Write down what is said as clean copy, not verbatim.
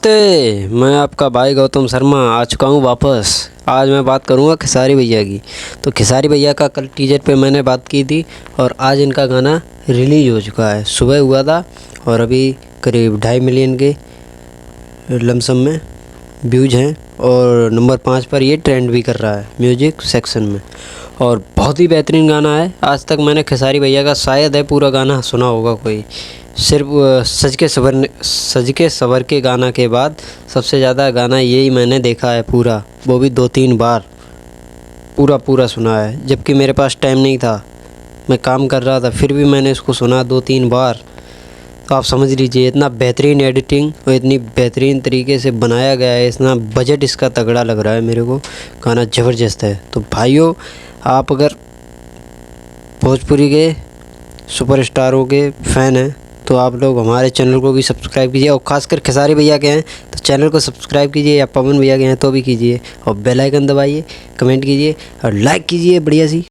नमस्ते। मैं आपका भाई गौतम शर्मा आ चुका हूँ वापस। आज मैं बात करूँगा खेसारी भैया की। तो खेसारी भैया का कल टीजर पे मैंने बात की थी और आज इनका गाना रिलीज़ हो चुका है। सुबह हुआ था और अभी करीब 2.5 मिलियन के लमसम में व्यूज हैं और नंबर 5 पर ये ट्रेंड भी कर रहा है म्यूजिक सेक्शन में। और बहुत ही बेहतरीन गाना है। आज तक मैंने खेसारी भैया का शायद है पूरा गाना सुना होगा कोई। सिर्फ सज के सवर के गाना के बाद सबसे ज़्यादा गाना यही मैंने देखा है पूरा, वो भी 2-3 बार पूरा सुना है। जबकि मेरे पास टाइम नहीं था, मैं काम कर रहा था, फिर भी मैंने इसको सुना 2-3 बार। तो आप समझ लीजिए इतना बेहतरीन एडिटिंग और इतनी बेहतरीन तरीके से बनाया गया है, इतना बजट इसका तगड़ा लग रहा है मेरे को। गाना ज़बरदस्त है। तो भाइयों, आप अगर भोजपुरी के सुपरस्टारों के फ़ैन हैं तो आप लोग हमारे चैनल को भी सब्सक्राइब कीजिए। और ख़ासकर खेसारी भैया के हैं तो चैनल को सब्सक्राइब कीजिए, या पवन भैया के हैं तो भी कीजिए। और बेल आइकन दबाइए, कमेंट कीजिए और लाइक कीजिए बढ़िया सी।